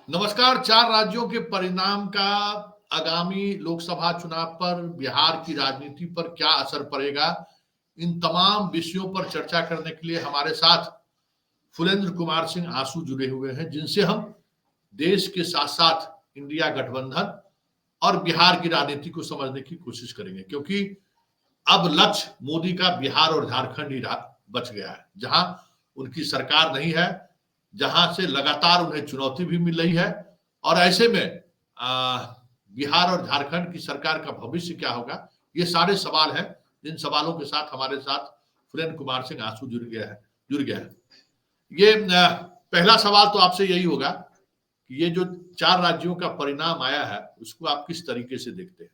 नमस्कार। 4 राज्यों के परिणाम का आगामी लोकसभा चुनाव पर, बिहार की राजनीति पर क्या असर पड़ेगा? इन तमाम विषयों पर चर्चा करने के लिए हमारे साथ फुलेंद्र कुमार सिंह आंसू जुड़े हुए हैं, जिनसे हम देश के साथ-साथ इंडिया गठबंधन और बिहार की राजनीति को समझने की कोशिश करेंगे। क्योंकि अब लक्ष्य मोदी का बिहार और झारखंड ही बच गया है, जहां उनकी सरकार नहीं है, जहां से लगातार उन्हें चुनौती भी मिल रही है। और ऐसे में बिहार और झारखंड की सरकार का भविष्य क्या होगा, ये सारे सवाल हैं, जिन सवालों के साथ हमारे साथ फुलेंद्र कुमार सिंह आंसू जुड़ गया है। ये पहला सवाल तो आपसे यही होगा कि ये जो 4 राज्यों का परिणाम आया है, उसको आप किस तरीके से देखते हैं?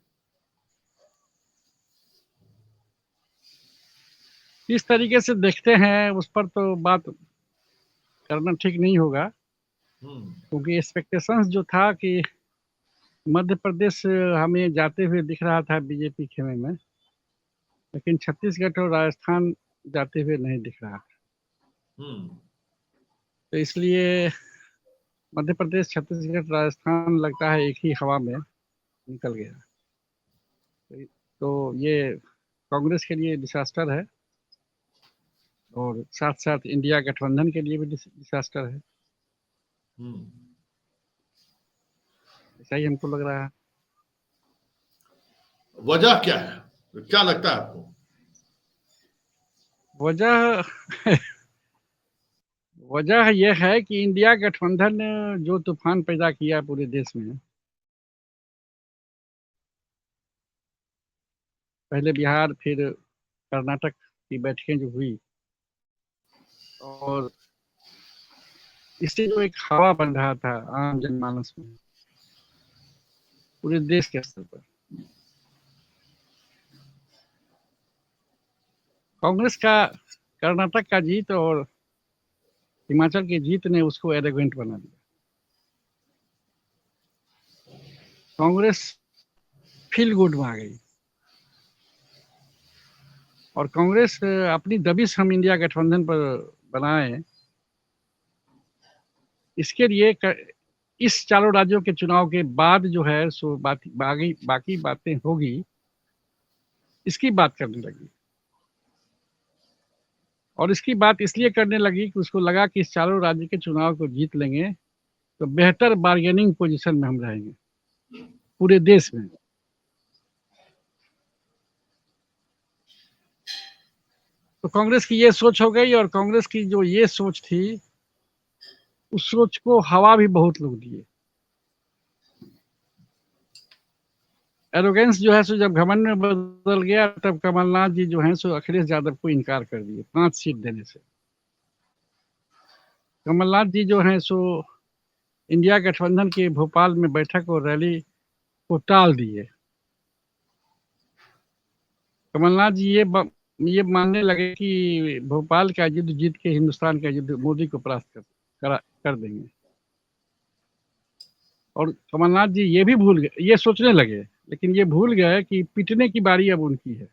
किस तरीके से देखते हैं उस पर तो बात करना ठीक नहीं होगा, क्योंकि एक्सपेक्टेशंस जो था कि मध्य प्रदेश हमें जाते हुए दिख रहा था बीजेपी खेमे में, लेकिन छत्तीसगढ़ और राजस्थान जाते हुए नहीं दिख रहा। तो इसलिए मध्य प्रदेश, छत्तीसगढ़, राजस्थान लगता है एक ही हवा में निकल गया। तो ये कांग्रेस के लिए डिसास्टर है और साथ साथ इंडिया गठबंधन के लिए भी डिसास्टर है, ऐसा ही हमको लग रहा है। वजह क्या है? क्या लगता है आपको? वजह यह है कि इंडिया गठबंधन ने जो तूफान पैदा किया पूरे देश में, पहले बिहार फिर कर्नाटक की बैठकें जो हुई, और इससे जो एक हवा बन रहा था आम जनमानस में पूरे देश के स्तर पर, कांग्रेस का कर्नाटक का जीत और हिमाचल की जीत ने उसको एरोगेंट बना दिया। कांग्रेस फील गुड में आ गई और कांग्रेस अपनी दबिश हम इंडिया गठबंधन पर बनाए, इसके लिए इस चारों राज्यों के चुनाव के बाद जो है सो बाकी बातें होगी, इसकी बात करने लगी। और इसकी बात इसलिए करने लगी कि उसको लगा कि इस चारों राज्य के चुनाव को जीत लेंगे तो बेहतर बार्गेनिंग पोजीशन में हम रहेंगे पूरे देश में। तो कांग्रेस की ये सोच हो गई, और कांग्रेस की जो ये सोच थी, उस सोच को हवा भी बहुत लोग दिए। एरोगेंस जो है सो जब घमंड में बदल गया, तब कमलनाथ जी जो है सो अखिलेश यादव को इनकार कर दिए 5 सीट देने से। कमलनाथ जी जो है सो इंडिया गठबंधन के भोपाल में बैठक और रैली को टाल दिए। कमलनाथ जी ये मानने लगे कि भोपाल का युद्ध जीत के हिंदुस्तान का युद्ध मोदी को परास्त कर देंगे। और कमलनाथ जी ये भी भूल गए, ये सोचने लगे, लेकिन ये भूल गए कि पिटने की बारी अब उनकी है।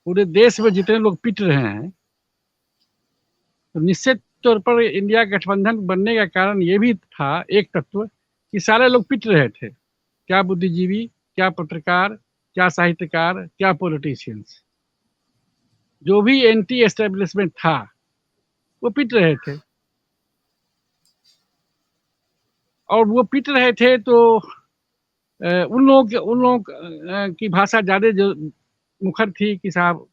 पूरे देश में जितने लोग पिट रहे हैं, तो निश्चित तौर पर इंडिया गठबंधन बनने का कारण ये भी था, एक तत्व, कि सारे लोग पिट रहे थे। क्या बुद्धिजीवी, क्या पत्रकार, क्या साहित्यकार, क्या पॉलिटिशियंस, जो भी एंटी एस्टेब्लिशमेंट था वो पिट रहे थे। और वो पिट रहे थे तो उन लोगों की भाषा ज्यादा जो मुखर थी कि साहब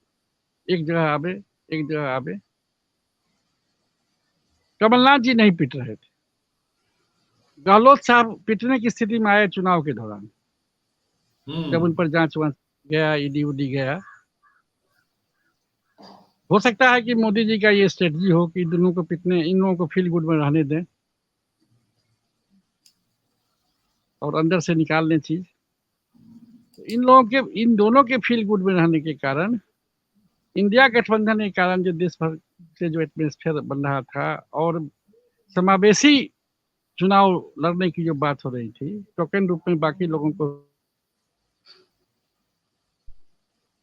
एक जगह आवे, एक जगह आवे। कमलनाथ जी नहीं पिट रहे थे। गहलोत साहब पिटने की स्थिति में आए चुनाव के दौरान, जब उन पर जांच वांच गया, ईडी उडी गया। हो सकता है कि मोदी जी का ये स्ट्रेटजी हो कि दोनों को पिटने, इन लोगों को फील गुड में रहने दें और अंदर से निकाल लें चीज। इन दोनों के फील गुड में रहने के कारण इंडिया गठबंधन के कारण जो देश भर से जो एटमॉस्फेयर बन रहा था और समावेशी चुनाव लड़ने की जो बात हो रही थी, टोकन रूप में बाकी लोगों को।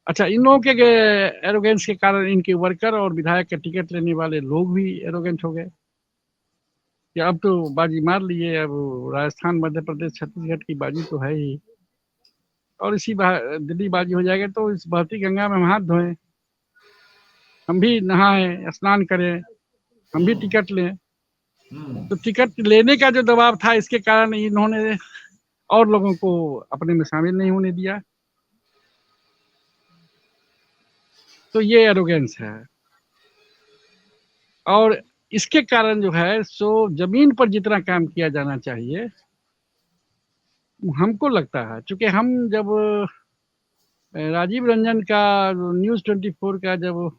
अच्छा, इन लोगों के एरोगेंस के कारण इनके वर्कर और विधायक के टिकट लेने वाले लोग भी एरोगेंट हो गए। कि अब तो बाजी मार लिए, अब राजस्थान, मध्य प्रदेश, छत्तीसगढ़ की बाजी तो है ही, और इसी दिल्ली बाजी हो जाएगा तो इस बहती गंगा में हम हाथ धोएं, हम भी नहाएं, स्नान करें, हम भी टिकट लें। तो टिकट लेने का जो दबाव था, इसके कारण इन्होंने और लोगों को अपने में शामिल नहीं होने दिया। तो ये एरोगेंस है, और इसके कारण जो है सो जमीन पर जितना काम किया जाना चाहिए, हमको लगता है, चूंकि हम जब राजीव रंजन का न्यूज़ 24 का जब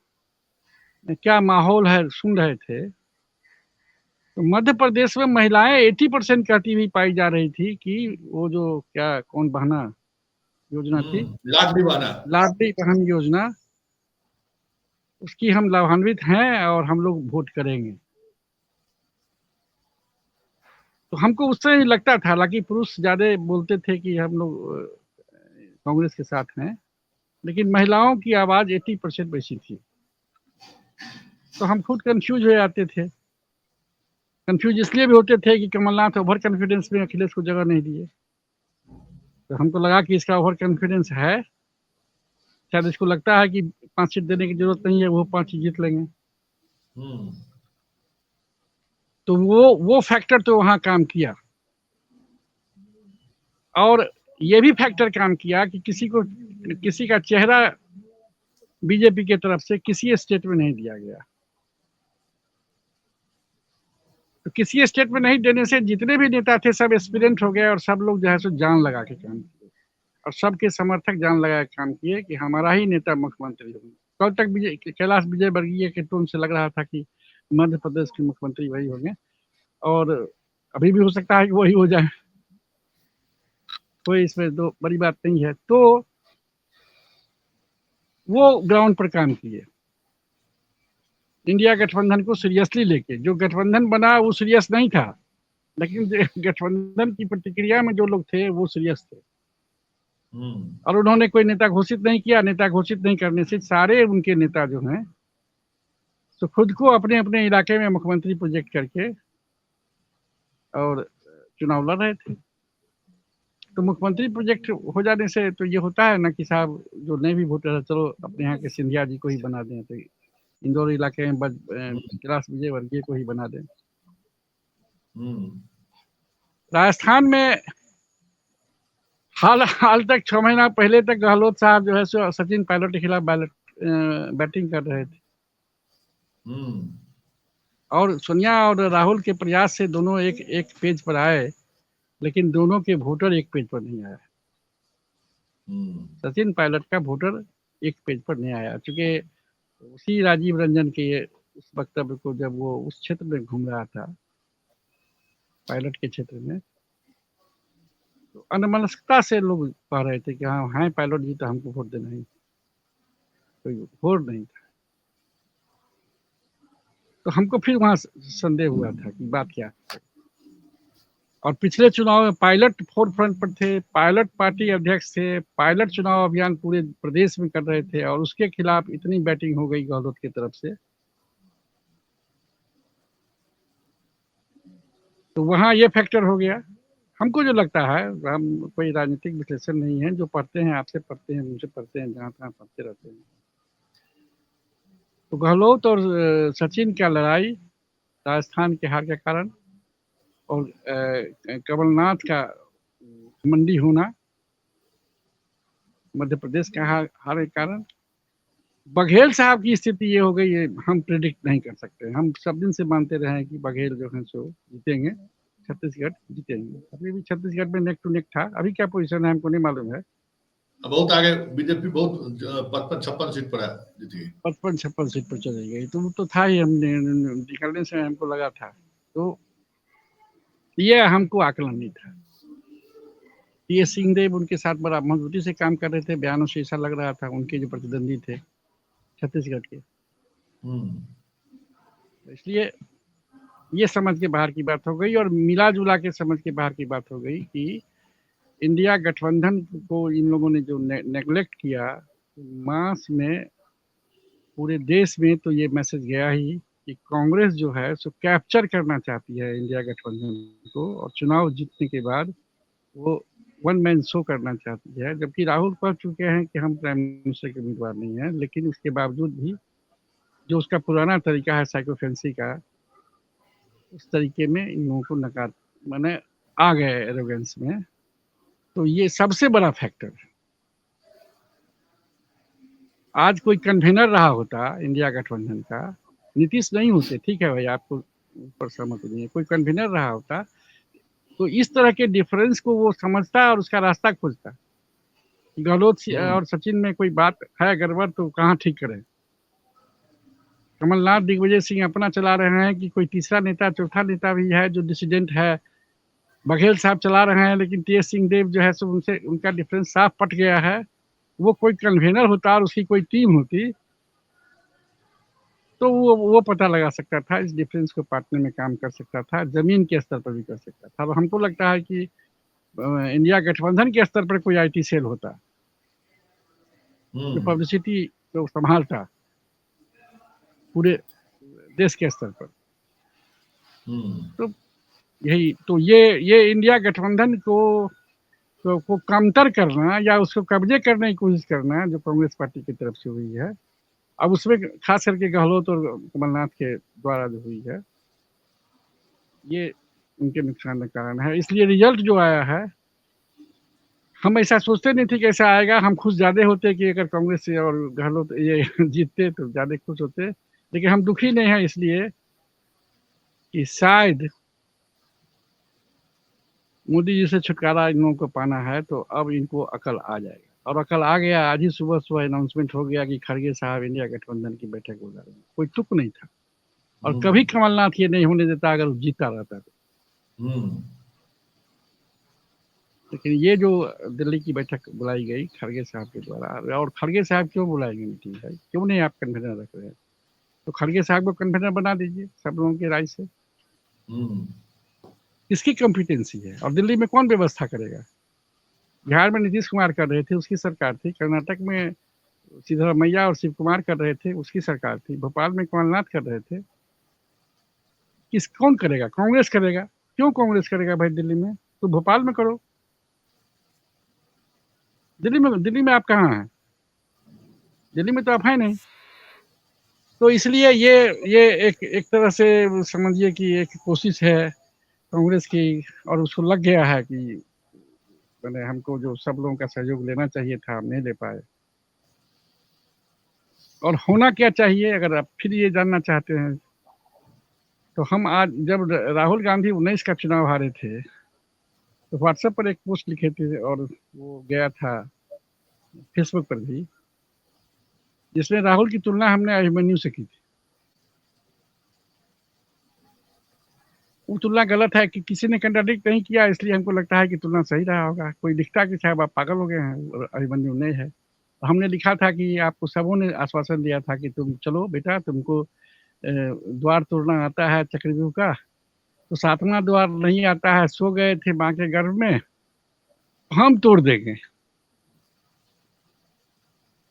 क्या माहौल है सुन रहे थे, तो मध्य प्रदेश में महिलाएं 80% कहती हुई पाई जा रही थी कि वो जो क्या कौन बहना योजना थी, लाडली बहन योजना, उसकी हम लाभान्वित हैं और हम लोग वोट करेंगे। तो हमको उस समय लगता था, हालांकि पुरुष ज्यादा बोलते थे कि हम लोग कांग्रेस के साथ हैं, लेकिन महिलाओं की आवाज 80% वैसी थी। तो हम खुद कंफ्यूज हो जाते थे। कंफ्यूज इसलिए भी होते थे कि कमलनाथ ओवर कॉन्फिडेंस में अखिलेश को जगह नहीं दिए, तो हमको लगा कि इसका ओवर कॉन्फिडेंस है, शायद इसको लगता है कि 5 सीट देने की जरूरत नहीं है, वो 5 जीत लेंगे। तो वो फैक्टर तो वहां काम किया, और ये भी फैक्टर काम किया कि किसी का चेहरा बीजेपी की तरफ से किसी स्टेट में नहीं दिया गया। तो किसी स्टेट में नहीं देने से जितने भी नेता थे सब एस्पिरेंट हो गए, और सब लोग जो है सो जान लगा के काम किए, और सबके समर्थक जान लगा के काम किए कि हमारा ही नेता मुख्यमंत्री होंगे। कल तक कैलाश विजयवर्गीय के टोन से लग रहा था कि मध्य प्रदेश के मुख्यमंत्री वही होंगे, और अभी भी हो सकता है कि वही हो जाए, कोई इसमें तो बड़ी बात नहीं है। तो वो ग्राउंड पर काम किए, इंडिया गठबंधन को सीरियसली लेके। जो गठबंधन बना वो सीरियस नहीं था, लेकिन गठबंधन की प्रतिक्रिया में जो लोग थे वो सीरियस थे, और उन्होंने कोई नेता घोषित नहीं किया। नेता घोषित नहीं करने से सारे उनके नेता जो हैं तो खुद को अपने अपने इलाके में मुख्यमंत्री प्रोजेक्ट करके और चुनाव लड़ रहे थे। तो मुख्यमंत्री प्रोजेक्ट हो जाने से तो ये होता है ना कि साहब जो नहीं भी वोटर है, चलो अपने यहाँ के सिंधिया जी को ही बना दें, तो इंदौर इलाके में कैलाश विजयवर्गीय को ही बना दें। राजस्थान में हाल तक 6 महीना पहले तक गहलोत साहब जो है सो सचिन पायलट के खिलाफ बैटिंग कर रहे थे, और सोनिया और राहुल के प्रयास से दोनों एक पेज पर आए, लेकिन दोनों के वोटर एक पेज पर नहीं आया। सचिन पायलट का वोटर एक पेज पर नहीं आया, क्योंकि उसी राजीव रंजन के उस वक्तव्य को जब वो उस क्षेत्र में घूम रहा था, पायलट के क्षेत्र में, तो अनमनस्कता से लोग कह रहे थे कि हाँ हैं पायलट जी तो हमको वोट देना ही, कोई वोट नहीं था। तो हमको फिर वहां संदेह हुआ था कि बात क्या है। और पिछले चुनाव में पायलट फोर फ्रंट पर थे, पायलट पार्टी अध्यक्ष थे, पायलट चुनाव अभियान पूरे प्रदेश में कर रहे थे, और उसके खिलाफ इतनी बैटिंग हो गई गहलोत की तरफ से। तो वहां ये फैक्टर हो गया। हमको जो लगता है, हम कोई राजनीतिक विश्लेषण नहीं है, जो पढ़ते हैं आपसे पढ़ते हैं, मुझसे पढ़ते हैं, जहाँ तहाँ पढ़ते रहते हैं। तो गहलोत और सचिन का लड़ाई राजस्थान के हार के कारण, और कमलनाथ का मंडी होना मध्य प्रदेश का हार के कारण, बघेल साहब की स्थिति ये हो गई है, हम प्रिडिक्ट नहीं कर सकते। हम सब दिन से मानते रहे हैं कि बघेल जो है सो जीतेंगे, छत्तीसगढ़ जीतेंगे। अभी भी छत्तीसगढ़ में नेक टू नेक था, अभी क्या पोजीशन है हमको नहीं मालूम है। बहुत आगे बीजेपी बहुत 55-56 सीट पर है, जीती 55-56 सीट पर चली गई, तो वो तो था ही, हमने निकलने से हमको लगा था। तो ये हमको आकलन नहीं था। ये सिंहदेव उनके साथ बड़ा मजबूती से काम कर रहे थे, बयानों से ऐसा लग रहा था उनके जो प्रतिद्वंदी थे छत्तीसगढ़ के। इसलिए ये समझ के बाहर की बात हो गई, और मिला जुला के समझ के बाहर की बात हो गई कि इंडिया गठबंधन को इन लोगों ने जो नेग्लेक्ट किया, मास में पूरे देश में तो ये मैसेज गया ही कि कांग्रेस जो है सो कैप्चर करना चाहती है इंडिया गठबंधन को, और चुनाव जीतने के बाद वो वन मैन शो करना चाहती है। जबकि राहुल कह चुके हैं कि हम प्राइम मिनिस्टर के उम्मीदवार नहीं हैं, लेकिन उसके बावजूद भी जो उसका पुराना तरीका है साइकोफेंसी का, उस तरीके में इन लोगों को नकार मैंने आ गए एरोगेंस में। तो ये सबसे बड़ा फैक्टर है। आज कोई कन्वेनर रहा होता इंडिया गठबंधन का, नीतीश नहीं होते, ठीक है भाई, आपको ऊपर सहमत नहीं है, कोई कन्वेनर रहा होता तो इस तरह के डिफरेंस को वो समझता और उसका रास्ता खोजता। गहलोत और सचिन में कोई बात है गड़बड़ तो कहाँ ठीक करें। कमलनाथ दिग्विजय सिंह अपना चला रहे हैं कि कोई तीसरा नेता चौथा नेता भी है जो डिसिडेंट है। बघेल साहब चला रहे हैं, लेकिन टी एस सिंहदेव जो है सो उनसे उनका डिफरेंस साफ पट गया है। वो कोई कन्वेनर होता और उसकी कोई टीम होती तो वो पता लगा सकता था, इस डिफरेंस को पाटने में काम कर सकता था, जमीन के स्तर पर भी कर सकता था। और हमको लगता है कि इंडिया गठबंधन के स्तर पर कोई आईटी सेल होता जो पब्लिसिटी को संभालता पूरे देश के स्तर पर। तो यही तो ये इंडिया गठबंधन को काउंटर करना या उसको कब्जे करने की कोशिश करना जो कांग्रेस पार्टी की तरफ से हुई है, अब उसमें खास करके गहलोत और कमलनाथ के द्वारा जो हुई है, ये उनके नुकसान का कारण है। इसलिए रिजल्ट जो आया है, हम ऐसा सोचते नहीं थे कि ऐसा आएगा। हम खुश ज्यादा होते कि अगर कांग्रेस और गहलोत ये जीतते तो ज्यादा खुश होते, लेकिन हम दुखी नहीं है इसलिए कि शायद मोदी जी से छुटकारा इन लोगों को पाना है, तो अब इनको अकल आ जाएगा। और अकल आ गया। आज ही सुबह सुबह अनाउंसमेंट हो गया कि खड़गे साहब इंडिया गठबंधन की बैठक बुला रहे हैं। कोई तुक नहीं था, और कभी कमलनाथ ये नहीं होने देता अगर जीता रहता तो। लेकिन ये जो दिल्ली की बैठक बुलाई गई खड़गे साहब के द्वारा, और खड़गे साहब क्यों बुलाएंगे मीटिंग भाई, क्यों नहीं आप कन्वेनर रख रहे हैं? तो खड़गे साहब को कन्वेनर बना दीजिए सब लोगों की राय से। किसकी कॉम्पिटेंसी है? और दिल्ली में कौन व्यवस्था करेगा? बिहार में नीतीश कुमार कर रहे थे, उसकी सरकार थी। कर्नाटक में सिद्धरमैया और शिव कुमार कर रहे थे, उसकी सरकार थी। भोपाल में कमलनाथ कर रहे थे। कौन करेगा? कांग्रेस करेगा। क्यों कांग्रेस करेगा भाई दिल्ली में? तो भोपाल में करो। दिल्ली में आप कहाँ हैं? दिल्ली में तो आप है नहीं। तो इसलिए ये एक तरह से समझिए कि एक कोशिश है कांग्रेस की, और उसको लग गया है कि मैंने हमको जो सब लोगों का सहयोग लेना चाहिए था हम नहीं ले पाए। और होना क्या चाहिए, अगर आप फिर ये जानना चाहते हैं तो हम आज जब राहुल गांधी 19 का चुनाव हारे थे तो व्हाट्सएप पर एक पोस्ट लिखे थे, और वो गया था फेसबुक पर भी, जिसमें राहुल की तुलना हमने अभिमन्यु से की थी। वो तुलना गलत है कि किसी ने कंट्राडिक्ट नहीं किया, इसलिए हमको लगता है कि तुलना सही रहा होगा। कोई लिखता कि साहब आप पागल हो गए हैं, अभिमन्यु नहीं है। हमने लिखा था कि आपको सबों ने आश्वासन दिया था कि तुम चलो बेटा, तुमको द्वार तोड़ना आता है चक्रव्यूह का, तो 7वां द्वार नहीं आता है, सो गए थे माँ के गर्भ में, हम तोड़ देंगे।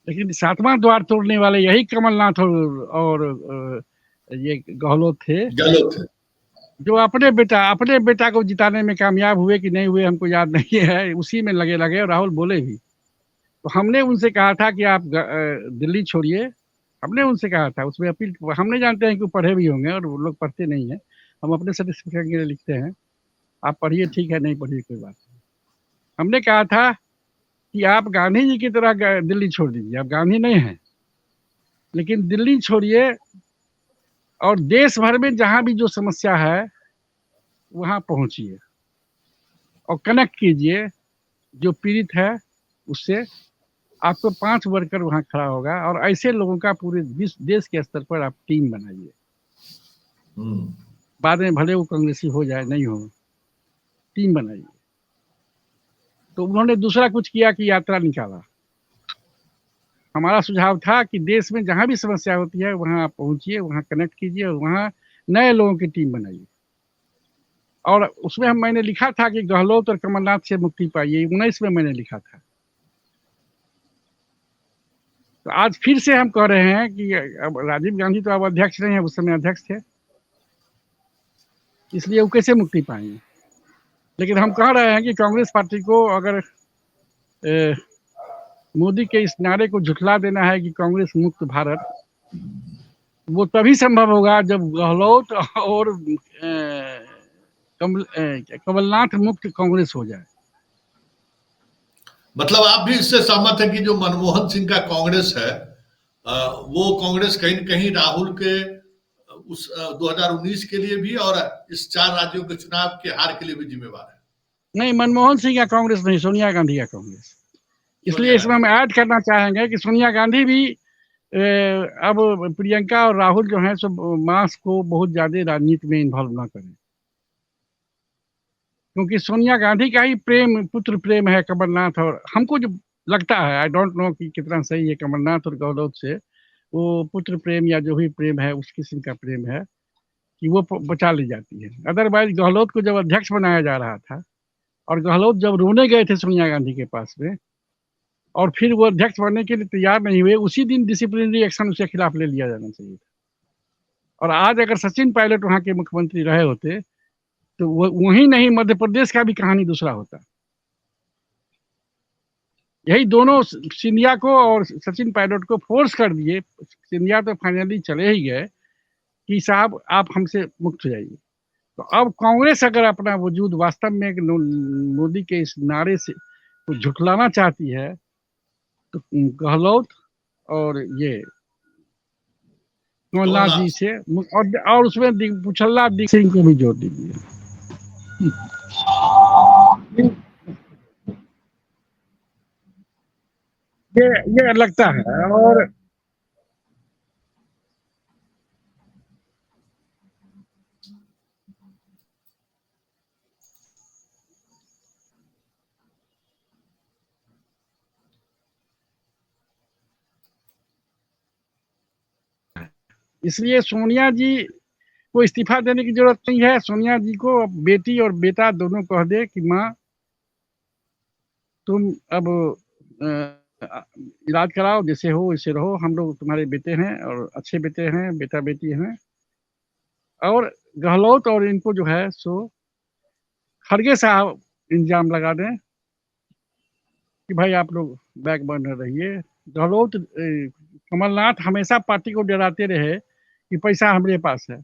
लेकिन 7वां द्वार तोड़ने वाले यही कमलनाथ और ये गहलोत थे, जो अपने बेटा को जिताने में कामयाब हुए कि नहीं हुए हमको याद नहीं है, उसी में लगे। और राहुल बोले भी। तो हमने उनसे कहा था कि आप दिल्ली छोड़िए। हमने उनसे कहा था, उसमें अपील। हमने जानते हैं कि वो पढ़े भी होंगे, और वो लोग पढ़ते नहीं है। हम अपने सर्टिफिकेट के लिए लिखते हैं, आप पढ़िए, ठीक है, नहीं पढ़िए कोई बात नहीं। हमने कहा था कि आप गांधी जी की तरह दिल्ली छोड़ दीजिए। आप गांधी नहीं हैं, लेकिन दिल्ली छोड़िए और देश भर में जहां भी जो समस्या है वहां पहुंचिए और कनेक्ट कीजिए जो पीड़ित है उससे। आपको 5 वर्कर वहां खड़ा होगा, और ऐसे लोगों का पूरे देश के स्तर पर आप टीम बनाइए। बाद में भले वो कांग्रेसी हो जाए नहीं हो, टीम बनाइए। तो उन्होंने दूसरा कुछ किया कि यात्रा निकाला। हमारा सुझाव था कि देश में जहां भी समस्या होती है वहां आप पहुंचिए, वहां कनेक्ट कीजिए, और वहां नए लोगों की टीम बनाइए। और उसमें मैंने लिखा था कि गहलोत और कमलनाथ से मुक्ति पाइए। 19 में मैंने लिखा था। तो आज फिर से हम कह रहे हैं कि अब राजीव गांधी तो अब अध्यक्ष नहीं है, उस समय अध्यक्ष थे, इसलिए वो कैसे मुक्ति पाएंगे। लेकिन हम कह रहे हैं कि कांग्रेस पार्टी को अगर मोदी के इस नारे को झुठला देना है कि कांग्रेस मुक्त भारत, वो तभी संभव होगा जब गहलोत और कमलनाथ मुक्त कांग्रेस हो जाए। मतलब आप भी इससे सहमत है कि जो मनमोहन सिंह का कांग्रेस है वो कांग्रेस कहीं न कहीं राहुल के उस 2019 के लिए भी और इस 4 राज्यों के चुनाव के हार के लिए भी जिम्मेवार है? नहीं, मनमोहन सिंह का कांग्रेस नहीं, सोनिया गांधी का कांग्रेस। इसलिए इसमें हम ऐड करना चाहेंगे कि सोनिया गांधी भी अब प्रियंका और राहुल जो है सब मास को बहुत ज्यादा राजनीति में इन्वॉल्व ना करें, क्योंकि सोनिया गांधी का ही प्रेम, पुत्र प्रेम है कमलनाथ। और हमको जो लगता है, आई डोंट नो कि कितना सही है, कमलनाथ और गहलोत से वो पुत्र प्रेम या जो भी प्रेम है उस किस्म का प्रेम है कि वो बचा ली जाती है। अदरवाइज गहलोत को जब अध्यक्ष बनाया जा रहा था और गहलोत जब रोने गए थे सोनिया गांधी के पास में और फिर वो अध्यक्ष बनने के लिए तैयार नहीं हुए, उसी दिन डिसिप्लिनरी एक्शन उसके खिलाफ ले लिया जाना चाहिए था। और आज अगर सचिन पायलट वहां के मुख्यमंत्री रहे होते तो वही नहीं, मध्य प्रदेश का भी कहानी दूसरा होता। यही दोनों सिंधिया को और सचिन पायलट को फोर्स कर दिए, सिंधिया तो फाइनली चले ही गए कि साहब आप हमसे मुक्त हो जाइए। तो अब कांग्रेस अगर अपना वजूद वास्तव में मोदी के इस नारे से तो झुठलाना चाहती है तो गहलोत और ये कमलनाथ जी से और उसमें पुछल्ला सिंह को भी जोड़ दीजिए। ये लगता है। और इसलिए सोनिया जी को इस्तीफा देने की जरूरत नहीं है। सोनिया जी को बेटी और बेटा दोनों कह दे कि माँ तुम अब इलाज कराओ, जैसे हो वैसे रहो, हम लोग तुम्हारे बेटे हैं और अच्छे बेटे हैं, बेटा बेटी हैं। और गहलोत और इनको जो है सो खड़गे साहब इंजाम लगा दें कि भाई आप लोग बैक बर्नर रहिए। गहलोत कमलनाथ हमेशा पार्टी को डराते रहे कि पैसा हमारे पास है,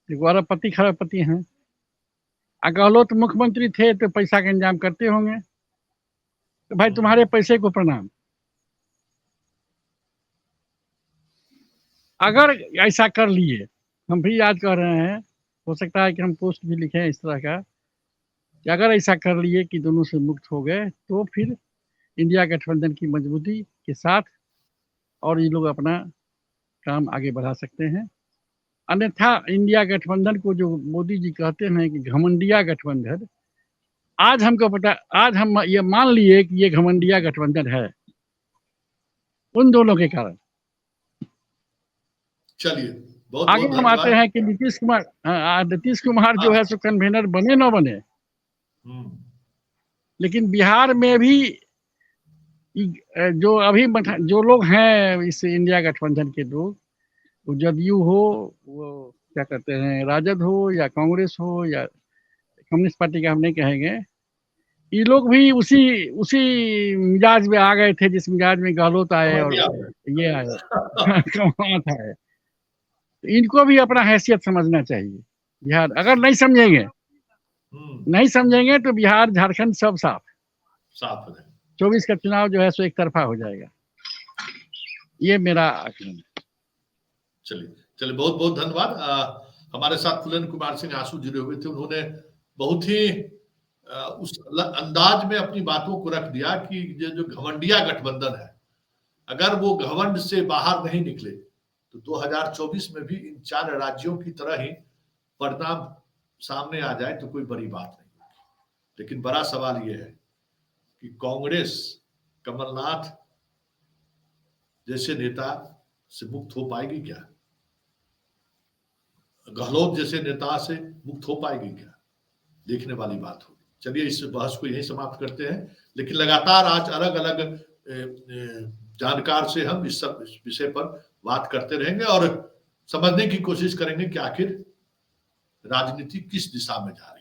अरबपति खरबपति हैं। गहलोत मुख्यमंत्री थे तो पैसा का इंतजाम करते होंगे, तो भाई तुम्हारे पैसे को प्रणाम। अगर ऐसा कर लिए, हम भी आज कह रहे हैं, हो सकता है कि हम पोस्ट भी लिखें इस तरह का कि अगर ऐसा कर लिए कि दोनों से मुक्त हो गए तो फिर इंडिया गठबंधन की मजबूती के साथ और ये लोग अपना काम आगे बढ़ा सकते हैं। अन्यथा इंडिया गठबंधन को जो मोदी जी कहते हैं कि घमंडिया गठबंधन, आज हमको पता, आज हम ये मान लिए कि ये घमंडिया गठबंधन है उन दोनों के कारण। चलिए आगे हम आते हैं कि नीतीश कुमार जो है सो कन्वेनर बने न बने, लेकिन बिहार में भी जो अभी जो लोग हैं इस इंडिया गठबंधन के लोग, वो जदयू हो, वो क्या कहते हैं राजद हो या कांग्रेस हो या कम्युनिस्ट पार्टी का हम नहीं कहेंगे, ये लोग भी उसी मिजाज में आ गए थे जिस मिजाज में गहलोत आए और ये आए कमलनाथ आए। इनको भी अपना हैसियत समझना चाहिए। बिहार अगर नहीं समझेंगे तो बिहार झारखंड सब साफ है। 24 का चुनाव जो है सो एक तरफा हो जाएगा, ये मेरा आकलन है। चलिए बहुत बहुत धन्यवाद। हमारे साथ फुलन कुमार सिंह आंसू जुड़े हुए थे, उन्होंने बहुत ही उस अंदाज में अपनी बातों को रख दिया कि जो घमंडिया गठबंधन है, अगर वो घमंड से बाहर नहीं निकले तो 2024 में भी इन 4 राज्यों की तरह ही परिणाम सामने आ जाए तो कोई बड़ी बात नहीं होगी। लेकिन बड़ा सवाल यह है कि कांग्रेस कमलनाथ जैसे नेता से मुक्त हो पाएगी क्या? गहलोत जैसे नेता से मुक्त हो पाएगी क्या? देखने वाली बात होगी। चलिए इस बहस को यही समाप्त करते हैं। लेकिन लगातार आज अलग अलग जानकार से हम इस सब विषय पर बात करते रहेंगे और समझने की कोशिश करेंगे कि आखिर राजनीति किस दिशा में जा रही है।